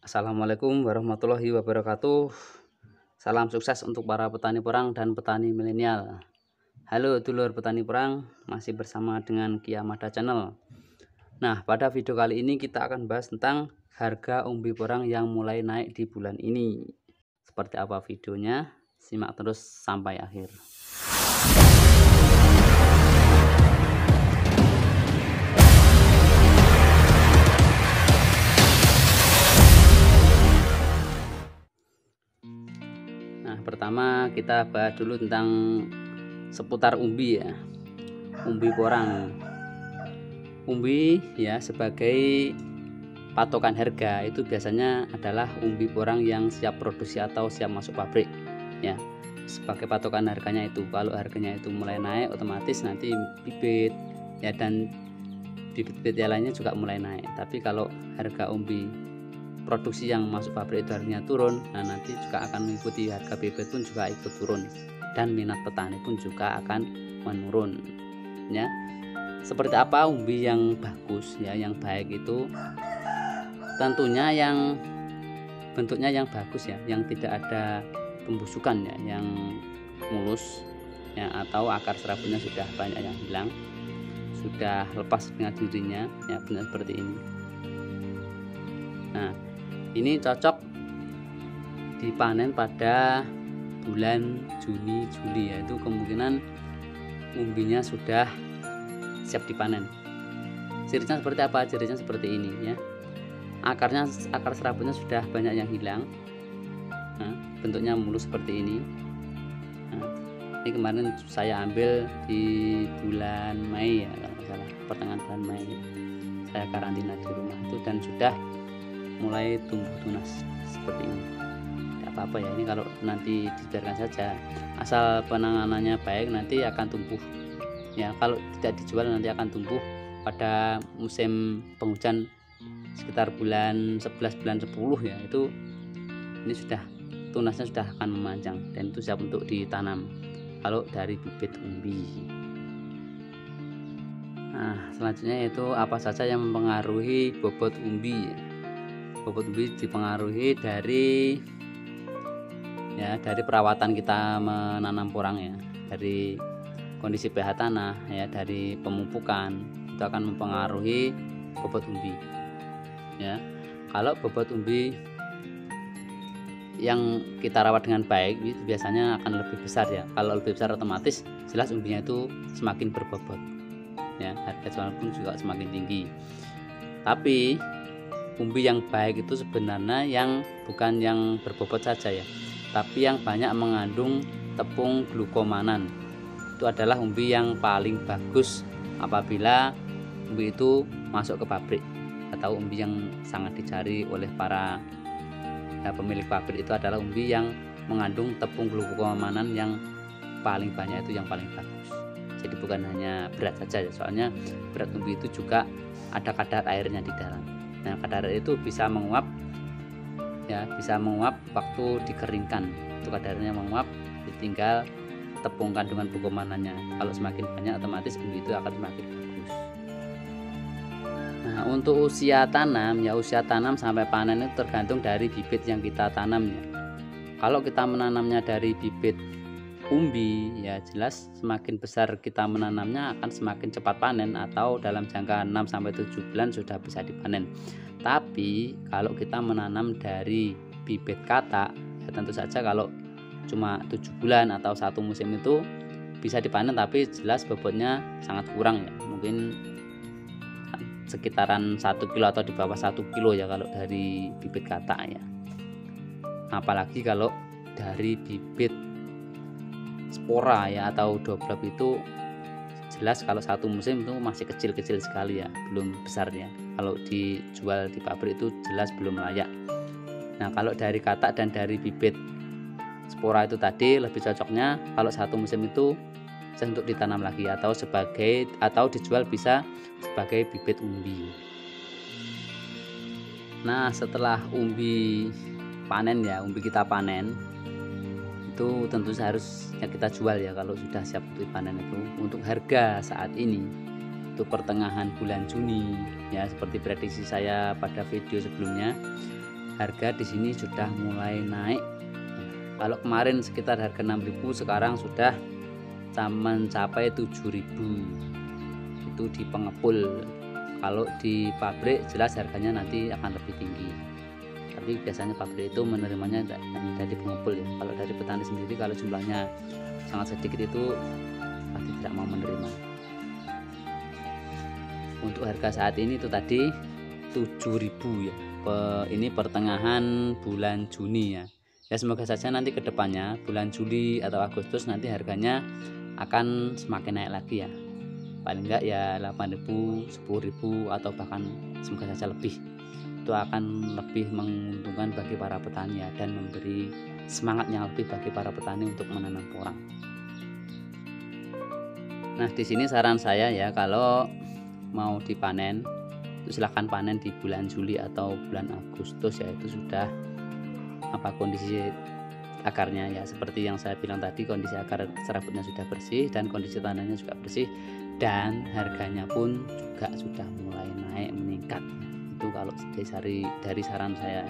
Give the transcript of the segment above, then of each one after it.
Assalamualaikum warahmatullahi wabarakatuh. Salam sukses untuk para petani perang dan petani milenial. Halo dulur petani perang, masih bersama dengan Ki Amada Channel. Nah, pada video kali ini kita akan bahas tentang harga umbi porang yang mulai naik di bulan ini. Seperti apa videonya? Simak terus sampai akhir. Nah, pertama kita bahas dulu tentang seputar umbi ya. Umbi porang. Umbi ya sebagai patokan harga itu biasanya adalah umbi porang yang siap produksi atau siap masuk pabrik ya. Sebagai patokan harganya itu, kalau harganya itu mulai naik otomatis nanti bibit ya dan bibit-bibit yang lainnya juga mulai naik. Tapi kalau harga umbi produksi yang masuk pabrik itu harganya turun, nah nanti juga akan mengikuti harga bibit pun juga ikut turun dan minat petani pun juga akan menurun ya. Seperti apa umbi yang bagus ya, yang baik itu tentunya yang bentuknya yang bagus ya, yang tidak ada pembusukan ya, yang mulus ya, atau akar serabutnya sudah banyak yang hilang, sudah lepas dengan dirinya ya, benar seperti ini. Nah, ini cocok dipanen pada bulan Juni Juli ya, itu kemungkinan umbinya sudah siap dipanen. Cirinya seperti apa? Cirinya seperti ini ya. Akar serabutnya sudah banyak yang hilang. Nah, bentuknya mulus seperti ini. Nah, ini kemarin saya ambil di bulan Mei ya, kalau nggak salah, pertengahan bulan Mei. Saya karantina di rumah itu dan sudah mulai tumbuh tunas seperti ini. Tidak apa-apa ya, ini kalau nanti dibiarkan saja, asal penanganannya baik nanti akan tumbuh ya. Kalau tidak dijual nanti akan tumbuh pada musim penghujan sekitar bulan 11 bulan 10 ya, itu ini sudah tunasnya sudah akan memanjang dan itu siap untuk ditanam kalau dari bibit umbi. Nah, selanjutnya itu apa saja yang mempengaruhi bobot umbi ya. Bobot umbi dipengaruhi dari perawatan kita menanam porang ya, dari kondisi pH tanah ya, dari pemupukan, itu akan mempengaruhi bobot umbi ya. Kalau bobot umbi yang kita rawat dengan baik itu biasanya akan lebih besar ya. Kalau lebih besar otomatis jelas umbinya itu semakin berbobot ya, harga jual pun juga semakin tinggi. Tapi umbi yang baik itu sebenarnya yang bukan yang berbobot saja ya, tapi yang banyak mengandung tepung glukomanan. Itu adalah umbi yang paling bagus apabila umbi itu masuk ke pabrik, atau umbi yang sangat dicari oleh para pemilik pabrik itu adalah umbi yang mengandung tepung glukomanan yang paling banyak, itu yang paling bagus. Jadi bukan hanya berat saja ya, soalnya berat umbi itu juga ada kadar airnya di dalam. Nah, kadar air itu bisa menguap ya, bisa menguap waktu dikeringkan. Itu kadarnya menguap, tinggal tepung kandungan glukomanannya. Kalau semakin banyak otomatis umbi itu akan semakin bagus. Nah, untuk usia tanam ya, usia tanam sampai panen itu tergantung dari bibit yang kita tanam ya. Kalau kita menanamnya dari bibit umbi ya, jelas semakin besar kita menanamnya akan semakin cepat panen, atau dalam jangka 6 sampai 7 bulan sudah bisa dipanen. Tapi kalau kita menanam dari bibit katak ya, tentu saja kalau cuma 7 bulan atau satu musim itu bisa dipanen, tapi jelas bobotnya sangat kurang ya, mungkin sekitaran 1 kilo atau di bawah 1 kilo ya kalau dari bibit katak ya. Apalagi kalau dari bibit spora ya atau dobrop itu jelas kalau satu musim itu masih kecil-kecil sekali ya, belum besar ya. Kalau dijual di pabrik itu jelas belum layak. Nah, kalau dari katak dan dari bibit spora itu tadi lebih cocoknya kalau satu musim itu untuk ditanam lagi, atau dijual bisa sebagai bibit umbi. Nah, setelah umbi panen ya, umbi kita panen itu tentu seharusnya kita jual ya kalau sudah siap untuk dipanen. Itu untuk harga saat ini itu pertengahan bulan Juni ya, seperti prediksi saya pada video sebelumnya, harga di sini sudah mulai naik. Kalau kemarin sekitar harga 6.000, sekarang sudah mencapai 7.000. Itu di pengepul. Kalau di pabrik jelas harganya nanti akan lebih tinggi. Tapi biasanya pabrik itu menerimanya dari pengepul ya. Kalau dari petani sendiri, kalau jumlahnya sangat sedikit itu pasti tidak mau menerima. Untuk harga saat ini itu tadi 7.000 ya. Ini pertengahan bulan Juni ya. Ya semoga saja nanti ke depannya bulan Juli atau Agustus nanti harganya akan semakin naik lagi ya. Paling enggak ya 8.000, 10.000 atau bahkan semoga saja lebih. Itu akan lebih menguntungkan bagi para petani ya, dan memberi semangat yang lebih bagi para petani untuk menanam porang. Nah, di sini saran saya ya, kalau mau dipanen itu silahkan panen di bulan Juli atau bulan Agustus ya. Itu sudah kondisi akarnya ya, seperti yang saya bilang tadi, kondisi akar serabutnya sudah bersih dan kondisi tanahnya juga bersih, dan harganya pun juga sudah mulai naik meningkat. Itu kalau dari saran saya.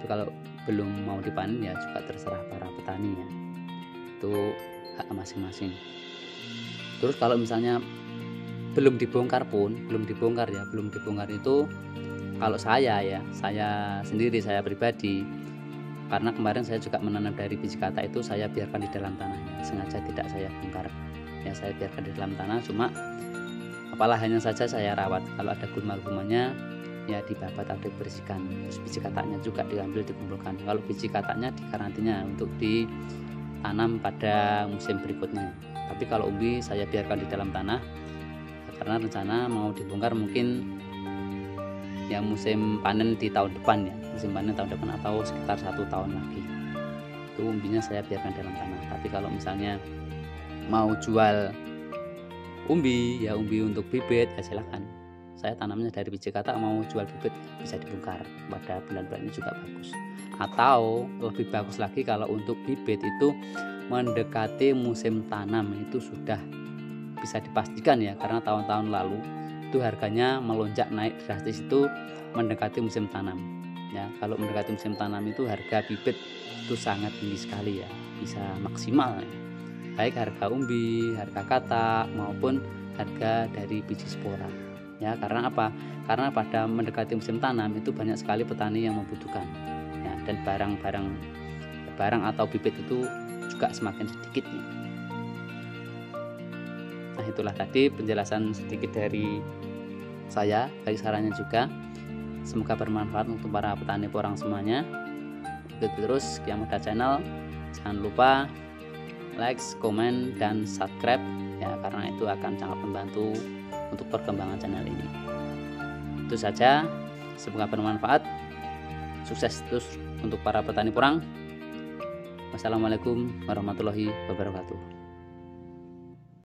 Itu kalau belum mau dipanen ya juga terserah para petani ya, itu hak masing-masing. Terus kalau misalnya belum dibongkar itu, kalau saya sendiri, saya pribadi, karena kemarin saya juga menanam dari biji kata itu, saya biarkan di dalam tanahnya, sengaja tidak saya bongkar ya, saya biarkan di dalam tanah. Cuma apalah, hanya saja saya rawat. Kalau ada gulma-gulmanya ya dibabat atau dibersihkan. Terus biji katanya juga diambil, dikumpulkan. Kalau biji katanya dikarantina untuk ditanam pada musim berikutnya. Tapi kalau umbi saya biarkan di dalam tanah ya, karena rencana mau dibongkar mungkin yang musim panen di tahun depan ya, atau sekitar 1 tahun lagi. Itu umbinya saya biarkan dalam tanah. Tapi kalau misalnya mau jual umbi untuk bibit ya silahkan. Saya tanamnya dari biji kata, mau jual bibit bisa dibongkar pada bulan-bulan ini juga bagus. Atau lebih bagus lagi kalau untuk bibit itu mendekati musim tanam, itu sudah bisa dipastikan ya, karena tahun-tahun lalu itu harganya melonjak naik drastis itu mendekati musim tanam ya. Kalau mendekati musim tanam itu harga bibit itu sangat tinggi sekali ya, bisa maksimal ya. Baik harga umbi, harga kata maupun harga dari biji spora ya. Karena apa? Karena pada mendekati musim tanam itu banyak sekali petani yang membutuhkan ya, dan barang atau bibit itu juga semakin sedikit ya. Nah, itulah tadi penjelasan sedikit dari saya, baik sarannya juga. Semoga bermanfaat untuk para petani porang semuanya. Ikuti terus Kyah Muda Channel. Jangan lupa like, komen, dan subscribe ya, karena itu akan sangat membantu untuk perkembangan channel ini. Itu saja, semoga bermanfaat. Sukses terus untuk para petani porang. Wassalamualaikum warahmatullahi wabarakatuh.